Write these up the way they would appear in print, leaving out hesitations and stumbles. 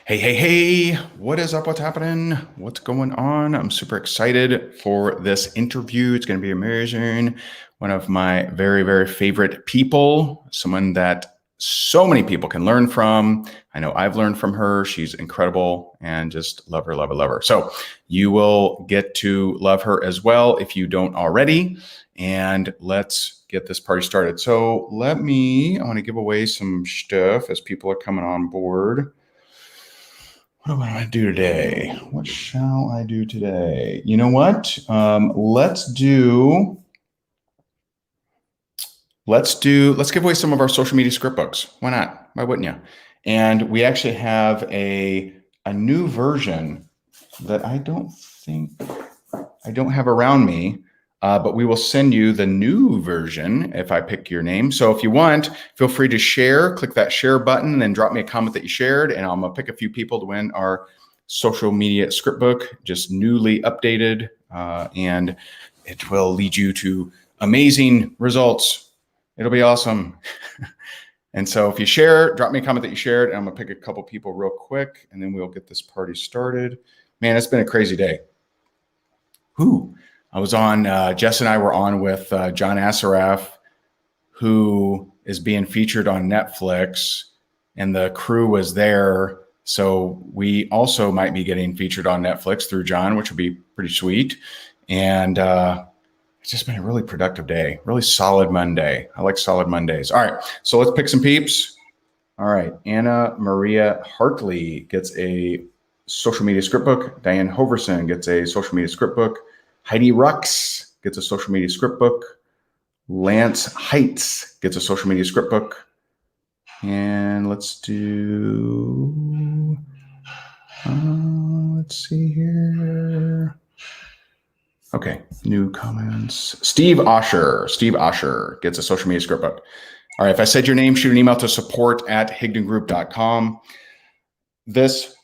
Hey, hey, hey, what is up? What's happening? What's going on? I'm super excited for this interview. It's going to be amazing. One of my very, very favorite people, someone that so many people can learn from. I know I've learned from her. She's incredible and just love her, love her, love her. So you will get to love her as well if you don't already. And let's get this party started. So I want to give away some stuff as people are coming on board. What do I do today? What shall I do today? You know what? Let's give away some of our social media script books. Why not? Why wouldn't you? And we actually have a new version that I don't have around me. But we will send you the new version if I pick your name. So if you want, feel free to share, click that share button, and then drop me a comment that you shared. And I'm going to pick a few people to win our social media script book, just newly updated. And it will lead you to amazing results. It'll be awesome. And so if you share, drop me a comment that you shared, and I'm going to pick a couple people real quick, and then we'll get this party started. Man, it's been a crazy day. I was on, Jess and I were on with John Assaraf, who is being featured on Netflix, and the crew was there. So we also might be getting featured on Netflix through John, which would be pretty sweet. And it's just been a really productive day, really solid Monday. I like solid Mondays. All right, so let's pick some peeps. All right, Anna Maria Hartley gets a social media script book. Diane Hoverson gets a social media script book. Heidi Rux gets a social media script book. Lance Heights gets a social media script book. And let's do, let's see here. Okay, new comments. Steve Osher gets a social media script book. All right, if I said your name, shoot an email to support@higdongroup.com. This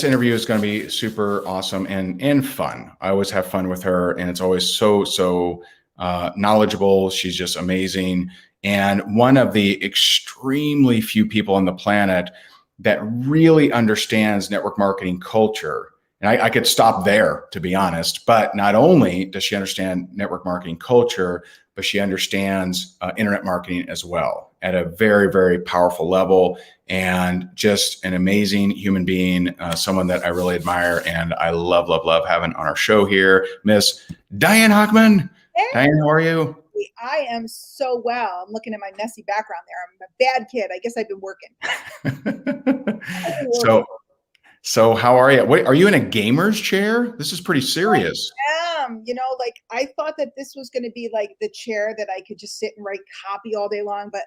interview is going to be super awesome and fun. I always have fun with her, and it's always so knowledgeable. She's just amazing, and one of the extremely few people on the planet that really understands network marketing culture. And I could stop there, to be honest, but not only does she understand network marketing culture, but she understands internet marketing as well at a very, very powerful level, and just an amazing human being, someone that I really admire and I love having on our show here, Miss Diane Hochman. Hey. Diane, how are you? I am so well. I'm looking at my messy background there. I'm a bad kid. I guess I've been working. So how are you? Wait, are you in a gamer's chair? This is pretty serious. I am. I thought that this was going to be like the chair that I could just sit and write copy all day long. But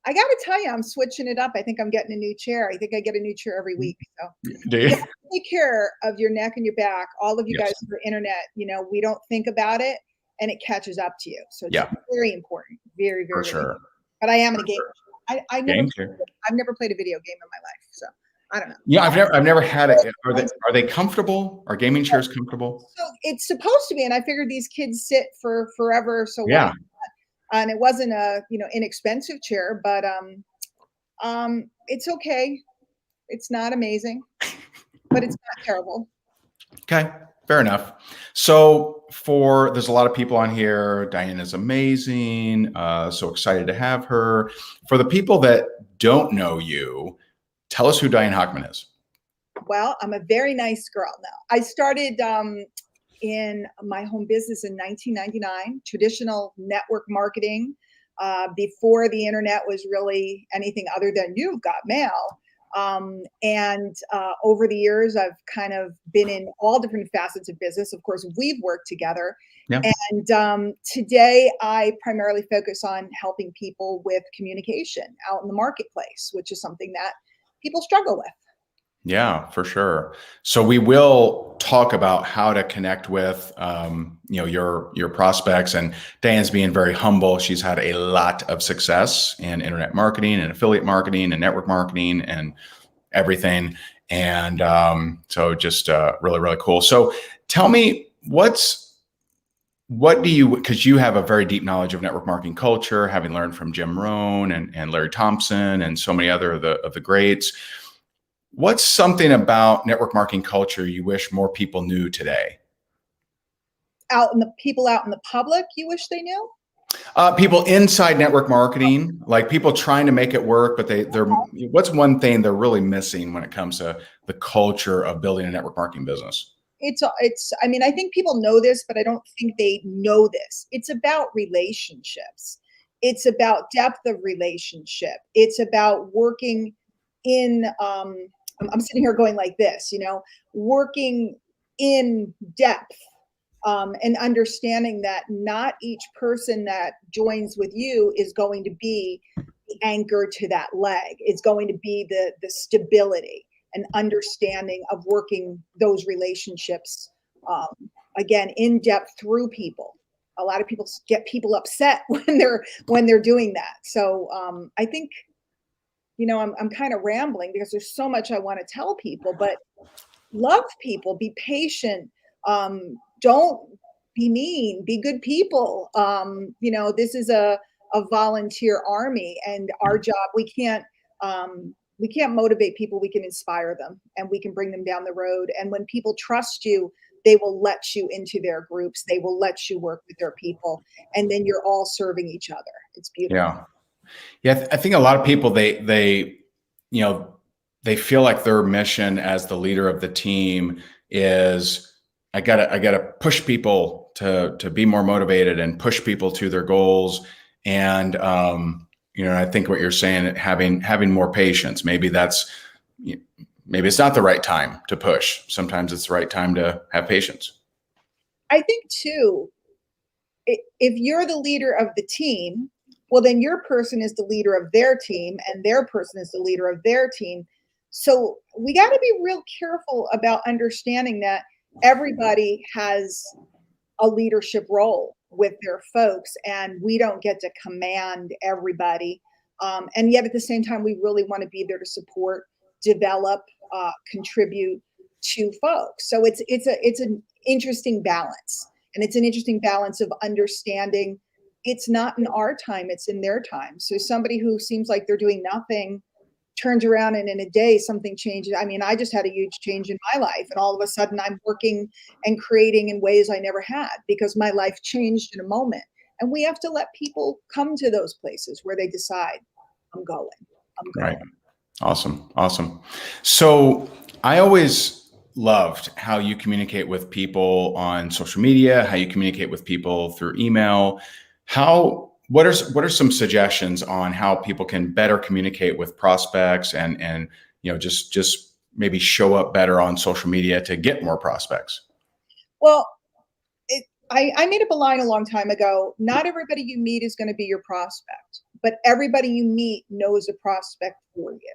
I got to tell you, I'm switching it up. I think I'm getting a new chair. I think I get a new chair every week. So do you? Take care of your neck and your back. All of you guys for internet, we don't think about it, and it catches up to you. So it's very important. Very, very, for sure. Important. But I am in a game. I've never played a video game in my life. So I don't know. Yeah, I've never had it. Are they comfortable? Are gaming chairs comfortable? So it's supposed to be, and I figured these kids sit for forever. So yeah. And it wasn't a inexpensive chair, but it's okay. It's not amazing, but it's not terrible. Okay, fair enough. So there's a lot of people on here. Diane is amazing. So excited to have her. For the people that don't know you, tell us who Diane Hochman is. Well, I'm a very nice girl now. I started in my home business in 1999, traditional network marketing, before the internet was really anything other than you've got mail. And over the years, I've kind of been in all different facets of business. Of course, we've worked together. Yeah. And today, I primarily focus on helping people with communication out in the marketplace, which is something that people struggle with. Yeah, for sure. So we will talk about how to connect with, your prospects. And Diane's being very humble. She's had a lot of success in internet marketing and affiliate marketing and network marketing and everything. And so just really, really cool. So tell me, what do you, because you have a very deep knowledge of network marketing culture, having learned from Jim Rohn and Larry Thompson and so many other of the greats. What's something about network marketing culture you wish more people knew today? People out in the public, you wish they knew? People inside network marketing, like people trying to make it work, but they're what's one thing they're really missing when it comes to the culture of building a network marketing business? I mean, I think people know this, but I don't think they know this. It's about relationships. It's about depth of relationship. It's about working in, I'm sitting here going like this, working in depth, and understanding that not each person that joins with you is going to be the anchor to that leg. It's going to be the stability and understanding of working those relationships, um, again, in depth through people. A lot of people get people upset when they're doing that. So I think, I'm kind of rambling because there's so much I want to tell people, but love people, be patient, don't be mean, be good people. This is a volunteer army, and our job, we can't motivate people, we can inspire them, and we can bring them down the road. And when people trust you, they will let you into their groups, they will let you work with their people, and then you're all serving each other. It's beautiful. Yeah. Yeah. I think a lot of people, you know, they feel like their mission as the leader of the team is, I gotta push people to be more motivated and push people to their goals. And, I think what you're saying, having more patience, maybe it's not the right time to push. Sometimes it's the right time to have patience. I think too, if you're the leader of the team, well, then your person is the leader of their team, and their person is the leader of their team. So we got to be real careful about understanding that everybody has a leadership role with their folks, and we don't get to command everybody. And yet at the same time, we really want to be there to support, develop, contribute to folks. So it's an interesting balance. And it's an interesting balance of understanding it's not in our time, it's in their time. So somebody who seems like they're doing nothing turns around and in a day something changes. I mean, I just had a huge change in my life, and all of a sudden I'm working and creating in ways I never had because my life changed in a moment. And we have to let people come to those places where they decide, I'm going. Right. Awesome. Awesome. So I always loved how you communicate with people on social media, how you communicate with people through email. What are some suggestions on how people can better communicate with prospects and just maybe show up better on social media to get more prospects? Well, I made up a line a long time ago. Not everybody you meet is going to be your prospect, but everybody you meet knows a prospect for you.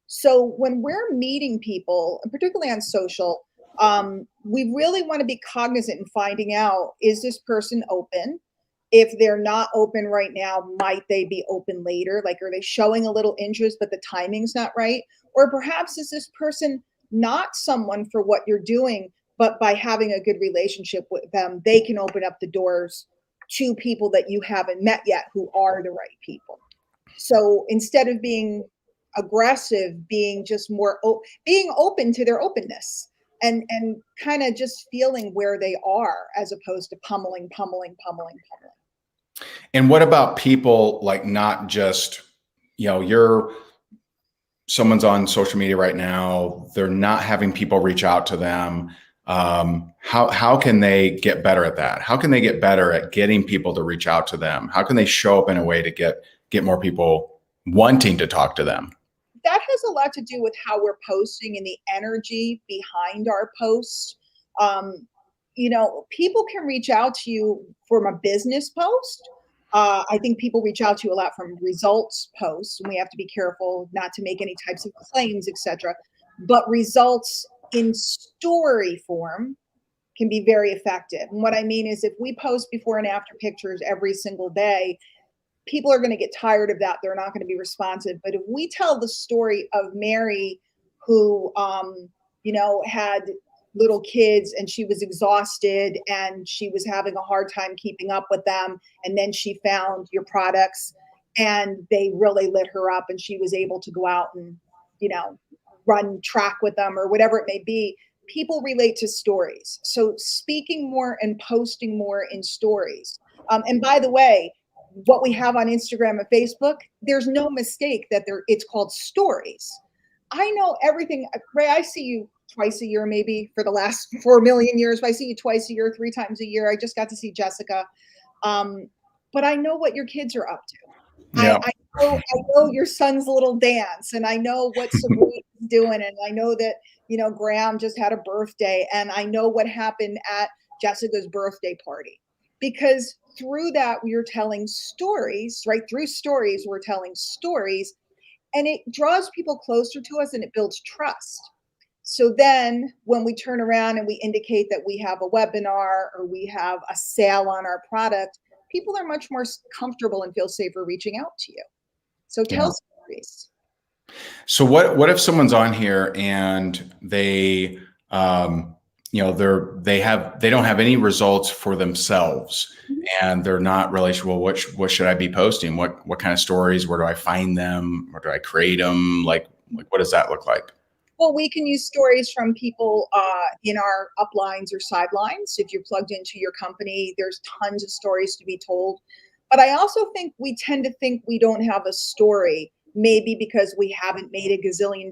So when we're meeting people, and particularly on social, we really want to be cognizant in finding out, is this person open? If they're not open right now, might they be open later? Like, are they showing a little interest, but the timing's not right? Or perhaps is this person not someone for what you're doing, but by having a good relationship with them, they can open up the doors to people that you haven't met yet who are the right people. So instead of being aggressive, being just more being open to their openness, and kind of just feeling where they are, as opposed to pummeling. And what about people, like, not just, someone's on social media right now, they're not having people reach out to them. How can they get better at that? How can they get better at getting people to reach out to them? How can they show up in a way to get more people wanting to talk to them? That has a lot to do with how we're posting and the energy behind our posts. People can reach out to you from a business post. I think people reach out to you a lot from results posts, and we have to be careful not to make any types of claims, etc. But results in story form can be very effective. And what I mean is, if we post before and after pictures every single day, people are going to get tired of that. They're not going to be responsive. But if we tell the story of Mary, who, had little kids, and she was exhausted and she was having a hard time keeping up with them. And then she found your products and they really lit her up, and she was able to go out and, run track with them or whatever it may be. People relate to stories. So speaking more and posting more in stories. And by the way, what we have on Instagram and Facebook, there's no mistake that it's called stories. I know everything. Ray, I see you twice a year, maybe for the last 4 million years. I see you twice a year, 3 times a year. I just got to see Jessica. But I know what your kids are up to. Yeah. I know your son's little dance, and I know what Sabrina's doing, and I know that, Graham just had a birthday, and I know what happened at Jessica's birthday party. Because through that, we are telling stories, right? Through stories, we're telling stories, and it draws people closer to us and it builds trust. So then when we turn around and we indicate that we have a webinar or we have a sale on our product, people are much more comfortable and feel safer reaching out to you. So tell stories. So what if someone's on here and they they don't have any results for themselves, and they're not really sure, well, what should I be posting? What kind of stories? Where do I find them? Where do I create them? Like what does that look like? Well, we can use stories from people in our uplines or sidelines. If you're plugged into your company, there's tons of stories to be told. But I also think we tend to think we don't have a story, maybe because we haven't made $1 gazillion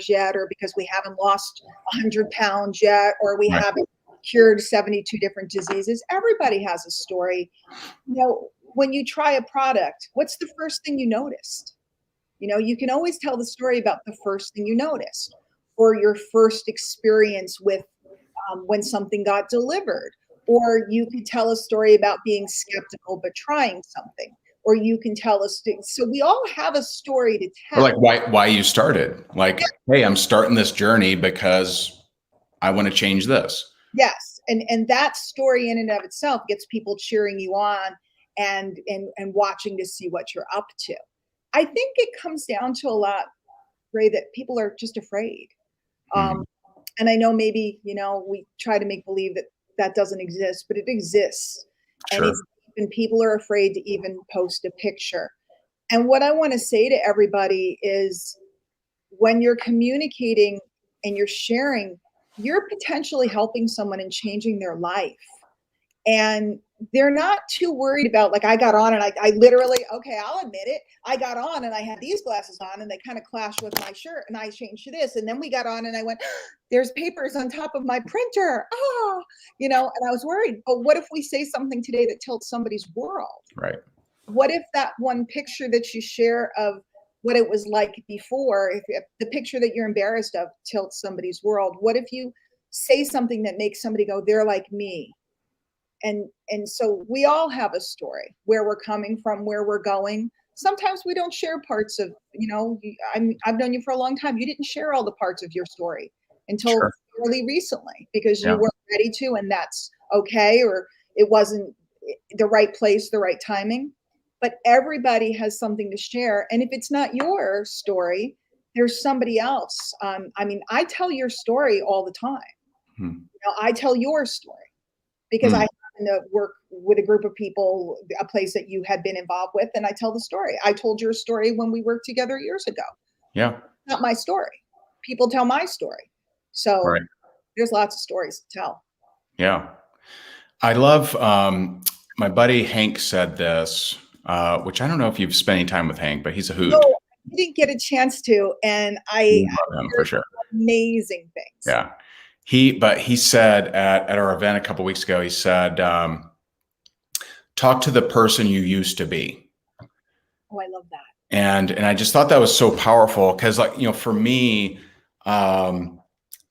yet, or because we haven't lost 100 pounds yet, or we haven't cured 72 different diseases. Everybody has a story. When you try a product, what's the first thing you noticed? You can always tell the story about the first thing you noticed, or your first experience with when something got delivered, or you could tell a story about being skeptical but trying something, or you can tell us. So we all have a story to tell. Or like why you started. Like, hey, I'm starting this journey because I want to change this. Yes, and that story in and of itself gets people cheering you on and watching to see what you're up to. I think it comes down to a lot, Ray, that people are just afraid. And I know maybe, we try to make believe that doesn't exist, but it exists. Sure. And people are afraid to even post a picture. And what I want to say to everybody is, when you're communicating and you're sharing, you're potentially helping someone and changing their life. And they're not too worried about, like, I got on and I literally, okay, I'll admit it. I got on and I had these glasses on and they kind of clashed with my shirt, and I changed to this. And then we got on and I went, there's papers on top of my printer. And I was worried. But what if we say something today that tilts somebody's world? Right. What if that one picture that you share of what it was like before, if the picture that you're embarrassed of tilts somebody's world? What if you say something that makes somebody go, they're like me? And so we all have a story, where we're coming from, where we're going. Sometimes we don't share parts of, I've known you for a long time. You didn't share all the parts of your story until really recently, because you weren't ready to, and that's okay, or it wasn't the right place, the right timing. But everybody has something to share. And if it's not your story, there's somebody else. I tell your story all the time. I tell your story because I happen to work with a group of people, a place that you had been involved with, and I tell the story. I told your story when we worked together years ago. Yeah. Not my story. People tell my story. So there's lots of stories to tell. Yeah. I love, my buddy Hank said this, which I don't know if you've spent any time with Hank, but he's a hoot. No, I didn't get a chance to, and I love him for sure. Amazing things. Yeah. He said at our event a couple of weeks ago, he said, talk to the person you used to be. Oh, I love that. And I just thought that was so powerful, because, like, for me,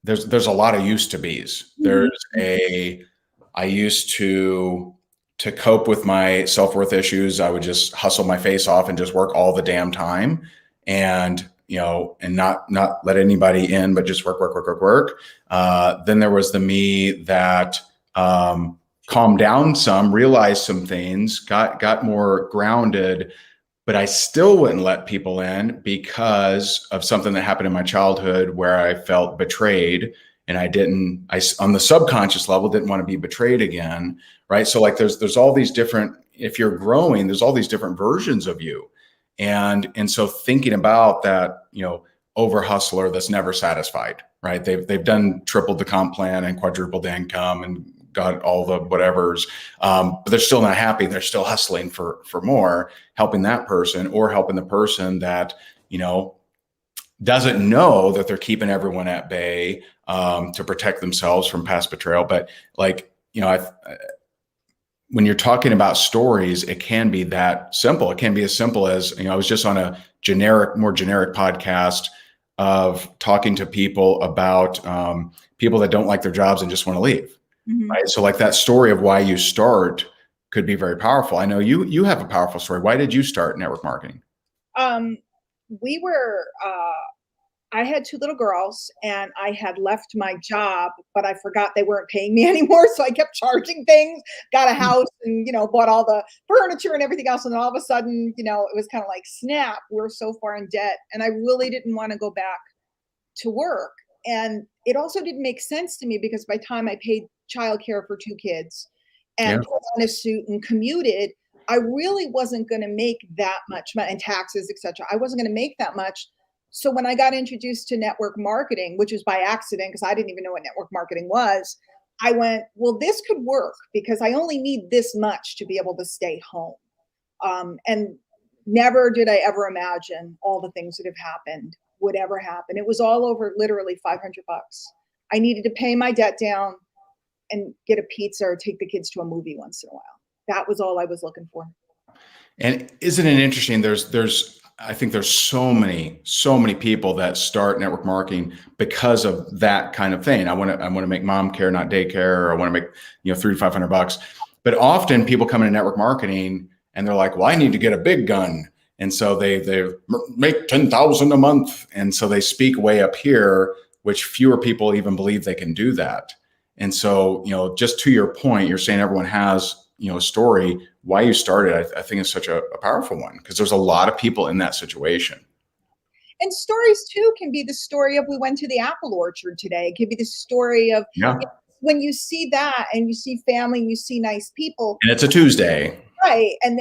there's a lot of used to be's. I used to cope with my self-worth issues. I would just hustle my face off and just work all the damn time, and not let anybody in, but just work. Then there was the me that calmed down some, realized some things, got more grounded, but I still wouldn't let people in because of something that happened in my childhood where I felt betrayed. and on the subconscious level, didn't want to be betrayed again. Right. So like there's all these different, if you're growing, there's all these different versions of you. And so thinking about that, over hustler that's never satisfied, right? They've done tripled the comp plan and quadrupled the income and got all the whatevers, but they're still not happy. They're still hustling for more, helping that person or helping the person that, doesn't know that they're keeping everyone at bay to protect themselves from past betrayal. But like, when you're talking about stories, it can be that simple. It can be as simple as, I was just on a more generic podcast of talking to people about people that don't like their jobs and just want to leave. Mm-hmm. Right. So like that story of why you start could be very powerful. I know you have a powerful story. Why did you start network marketing? I had 2 little girls and I had left my job, but I forgot they weren't paying me anymore. So I kept charging things, got a house and, bought all the furniture and everything else. And then all of a sudden, it was kind of like, snap, we're so far in debt. And I really didn't want to go back to work. And it also didn't make sense to me because by the time I paid childcare for 2 kids and put on a suit and commuted, I really wasn't going to make that much money, and taxes, etc. I wasn't going to make that much. So when I got introduced to network marketing, which was by accident, because I didn't even know what network marketing was, I went, well, this could work because I only need this much to be able to stay home. And never did I ever imagine all the things that have happened would ever happen. It was all over literally $500. I needed to pay my debt down and get a pizza or take the kids to a movie once in a while. That was all I was looking for. And isn't it interesting? I think there's so many people that start network marketing because of that kind of thing. I want to make mom care, not daycare, or I want to make, $300 to $500. But often people come into network marketing and they're like, well, I need to get a big gun. And so they make 10,000 a month. And so they speak way up here, which fewer people even believe they can do that. And so, just to your point, you're saying everyone has, a story. Why you started, I think is such a powerful one because there's a lot of people in that situation. And stories too can be the story of, we went to the apple orchard today. It could be the story of when you see that and you see family, and you see nice people. And it's a Tuesday. Right. And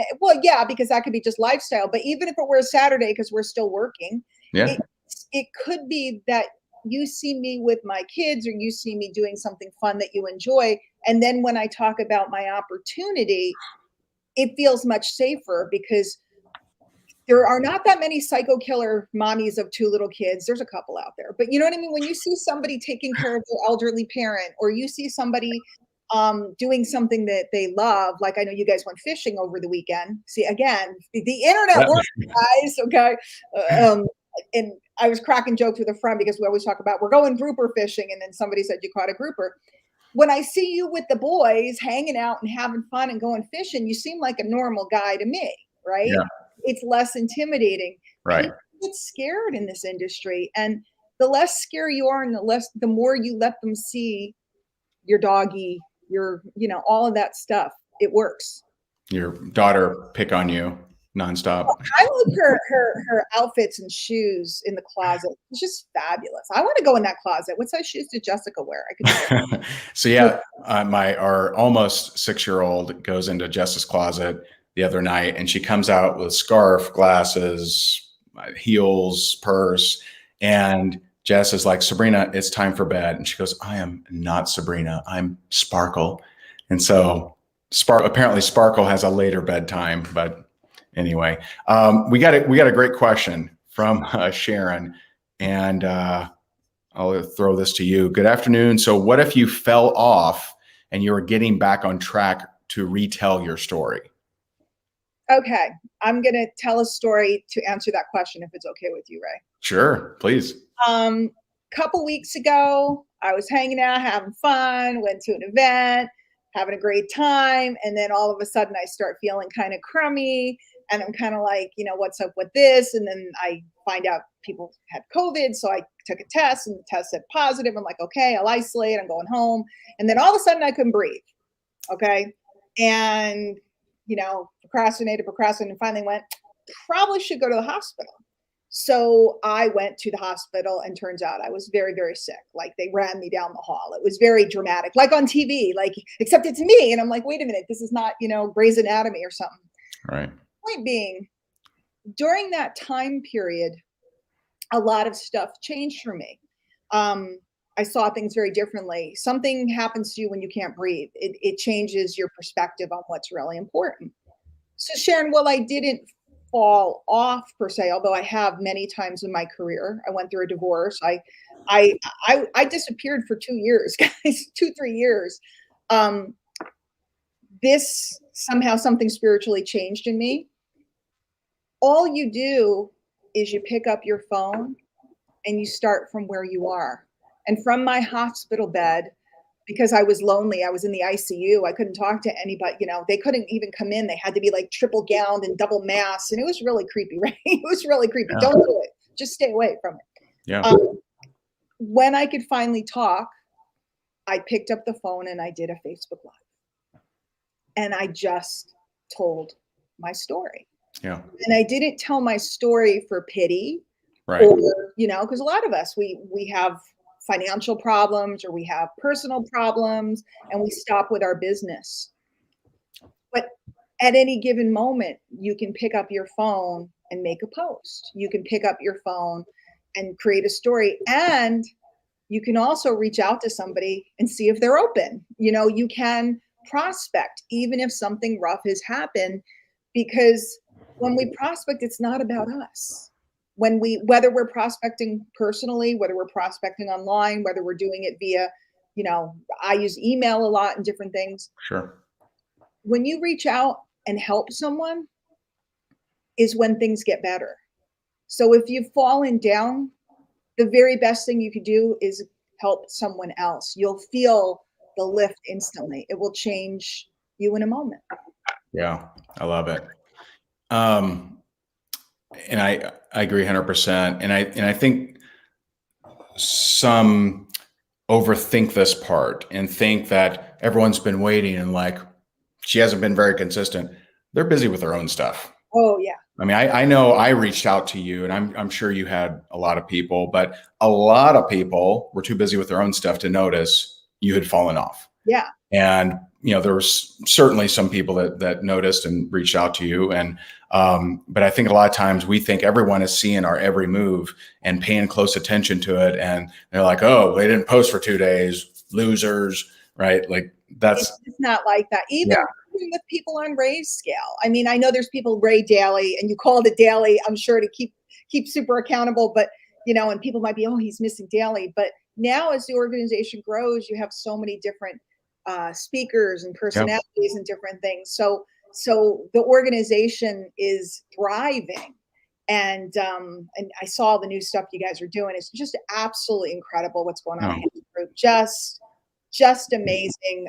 because that could be just lifestyle. But even if it were a Saturday, because we're still working, it could be that you see me with my kids or you see me doing something fun that you enjoy. And then when I talk about my opportunity, it feels much safer because there are not that many psycho killer mommies of 2 little kids. There's a couple out there, but you know what I mean? When you see somebody taking care of their elderly parent, or you see somebody doing something that they love, like I know you guys went fishing over the weekend. See, again, the internet works, guys. Okay. And I was cracking jokes with a friend because we always talk about we're going grouper fishing, and then somebody said you caught a grouper. When I see you with the boys hanging out and having fun and going fishing, you seem like a normal guy to me, right? Yeah. It's less intimidating. Right. People get scared in this industry, and the less scary you are, and the more you let them see your doggy, your, all of that stuff, it works. Your daughter pick on you nonstop. I like her outfits and shoes in the closet. It's just fabulous. I want to go in that closet. What size shoes did Jessica wear? I could. So our almost 6-year-old goes into Jess's closet the other night, and she comes out with scarf, glasses, heels, purse, and Jess is like, Sabrina, it's time for bed. And she goes, I am not Sabrina. I'm Sparkle. And so apparently Sparkle has a later bedtime, but anyway, we got a great question from Sharon, and I'll throw this to you. Good afternoon. So what if you fell off and you were getting back on track to retell your story? Okay. I'm going to tell a story to answer that question, if it's okay with you, Ray. Sure, please. Couple weeks ago, I was hanging out, having fun, went to an event, having a great time. And then all of a sudden I start feeling kind of crummy, and I'm kind of like, what's up with this? And then I find out people had COVID. So I took a test, and the test said positive. I'm like, okay, I'll isolate. I'm going home. And then all of a sudden I couldn't breathe. Okay. And, procrastinated, and finally went, probably should go to the hospital. So I went to the hospital and turns out I was very, very sick. Like they ran me down the hall. It was very dramatic, like on TV, like, except it's me. And I'm like, wait a minute, this is not, Grey's Anatomy or something. Right. Point being, during that time period, a lot of stuff changed for me. I saw things very differently. Something happens to you when you can't breathe. It changes your perspective on what's really important. So Sharon, well, I didn't fall off per se, although I have many times in my career. I went through a divorce. I disappeared for 2 years, guys, 2-3 years. This somehow something spiritually changed in me. All you do is you pick up your phone and you start from where you are. And from my hospital bed, because I was lonely, I was in the ICU. I couldn't talk to anybody. They couldn't even come in. They had to be like triple gowned and double masked. And it was really creepy, right? It was really creepy. Yeah. Don't do it. Just stay away from it. Yeah. When I could finally talk, I picked up the phone and I did a Facebook Live. And I just told my story. Yeah. And I didn't tell my story for pity. Right. Or, because a lot of us, we have financial problems or we have personal problems and we stop with our business. But at any given moment, you can pick up your phone and make a post. You can pick up your phone and create a story. And you can also reach out to somebody and see if they're open. You can prospect even if something rough has happened, because when we prospect, it's not about us. Whether we're prospecting personally, whether we're prospecting online, whether we're doing it via, I use email a lot and different things. Sure. When you reach out and help someone is when things get better. So if you've fallen down, the very best thing you could do is help someone else. You'll feel the lift instantly. It will change you in a moment. Yeah, I love it. And I agree 100%. And I think some overthink this part and think that everyone's been waiting and like, she hasn't been very consistent. They're busy with their own stuff. Oh yeah. I mean, I know I reached out to you and I'm sure you had a lot of people, but a lot of people were too busy with their own stuff to notice you had fallen off. Yeah. And, there was certainly some people that noticed and reached out to you. And, but I think a lot of times we think everyone is seeing our every move and paying close attention to it. And they're like, oh, they didn't post for 2 days, losers, right? Like it's not like that. Even with people on Ray's scale. I mean, I know there's people Ray daily and you called it daily, I'm sure to keep super accountable, but and people might be, oh, he's missing daily. But now as the organization grows, you have so many different speakers and personalities and different things. So the organization is thriving. And I saw the new stuff you guys are doing. It's just absolutely incredible what's going on in the group. Just amazing.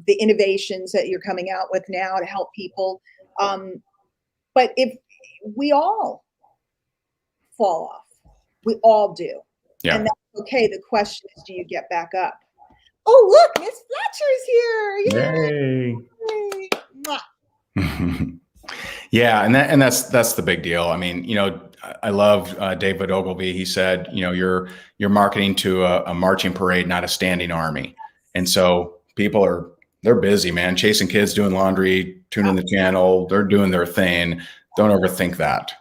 The innovations that you're coming out with now to help people. But if we all fall off, we all do. Yeah. And that's okay. The question is, do you get back up? Oh, look, Miss Fletcher's here. Yay. Yeah. And that's the big deal. I mean, I love David Ogilvy. He said, you're marketing to a marching parade, not a standing army. And so people they're busy, man, chasing kids, doing laundry, tuning the channel. They're doing their thing. Don't overthink that.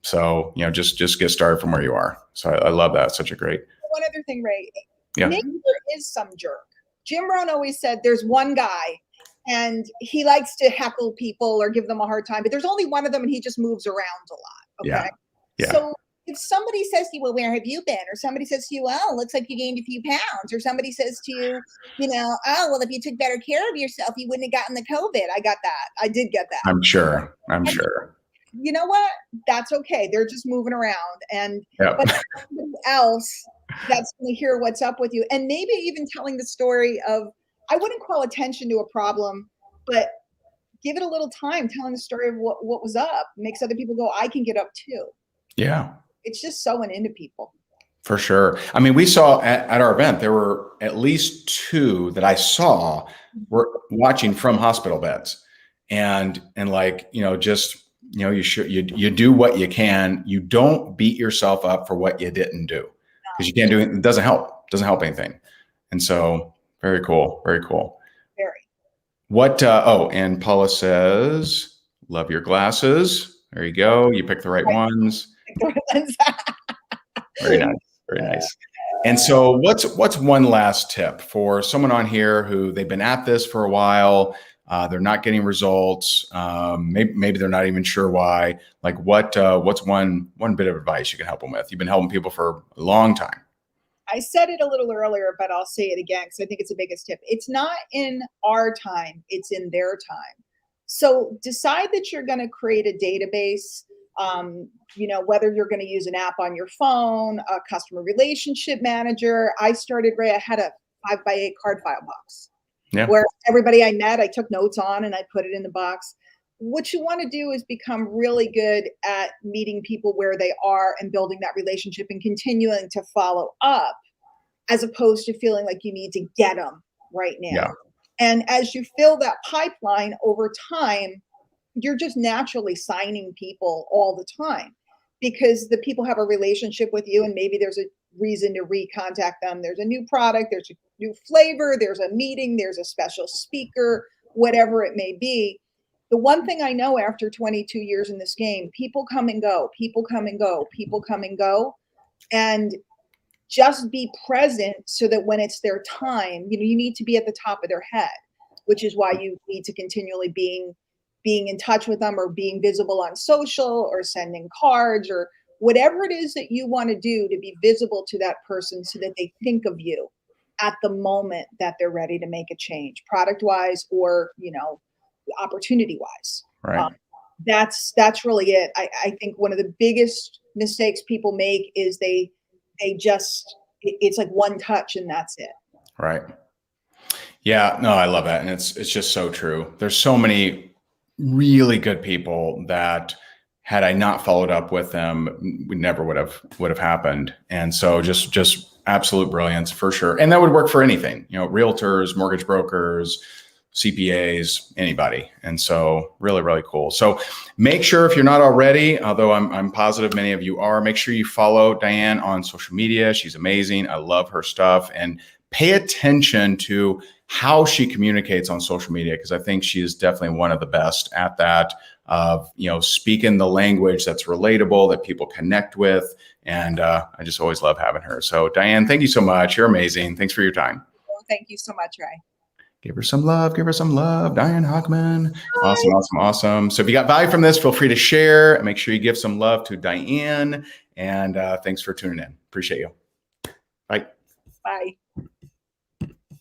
So, just get started from where you are. So I love that. Such a great. One other thing, Ray. Yeah. Maybe there is some jerk. Jim Rohn always said there's one guy and he likes to heckle people or give them a hard time, but there's only one of them and he just moves around a lot. Okay. Yeah. So if somebody says to you, well, where have you been? Or somebody says to you, well, looks like you gained a few pounds. Or somebody says to you, oh, well, if you took better care of yourself, you wouldn't have gotten the COVID. I got that. I did get that. I'm sure. You know what? That's okay. They're just moving around. And but somebody else that's going to hear what's up with you. And maybe even telling the story of, I wouldn't call attention to a problem, but give it a little time, telling the story of what was up, makes other people go, I can get up too. Yeah. It's just sewing into people. For sure. I mean, we saw at our event, there were at least 2 that I saw were watching from hospital beds and like, just you do what you can. You don't beat yourself up for what you didn't do, because you can't do it. It doesn't help. It doesn't help anything. And so very cool. Very cool. Very. What, and Paula says, love your glasses. There you go. You picked the right ones. Very nice. Very nice. And so what's one last tip for someone on here who they've been at this for a while, they're not getting results, maybe they're not even sure why, like what's one bit of advice you can help them with? You've been helping people for a long time. I said it a little earlier, but I'll say it again because I think it's the biggest tip. It's not in our time, it's in their time. So decide that you're going to create a database, whether you're going to use an app on your phone, a customer relationship manager. I had a 5x8 card file box where everybody I met, I took notes on and I put it in the box. What you want to do is become really good at meeting people where they are and building that relationship and continuing to follow up, as opposed to feeling like you need to get them right now. Yeah. And as you fill that pipeline over time, you're just naturally signing people all the time because the people have a relationship with you and maybe there's a reason to recontact them. There's a new product, there's a new flavor, there's a meeting, there's a special speaker, whatever it may be. The one thing I know after 22 years in this game, people come and go, people come and go, people come and go. And just be present so that when it's their time, you need to be at the top of their head, which is why you need to continually being in touch with them or being visible on social or sending cards or whatever it is that you want to do to be visible to that person so that they think of you at the moment that they're ready to make a change, product wise or, opportunity wise. Right. That's really it. I think one of the biggest mistakes people make is it's like one touch and that's it. Right. Yeah, no, I love that. And it's just so true. There's so many really good people that had I not followed up with them, we never would have happened. And so just absolute brilliance for sure. And that would work for anything, realtors, mortgage brokers, CPAs, anybody. And so really, really cool. So make sure, if you're not already, although I'm positive many of you are, make sure you follow Diane on social media. She's amazing. I love her stuff. And pay attention to how she communicates on social media, because I think she is definitely one of the best at that, of speaking the language that's relatable, that people connect with. And I just always love having her. So Diane, thank you so much. You're amazing. Thanks for your time. Well, thank you so much, Ray. Give her some love. Give her some love. Diane Hochman. Awesome, awesome, awesome. So if you got value from this, feel free to share. Make sure you give some love to Diane. And thanks for tuning in. Appreciate you. Bye. Bye.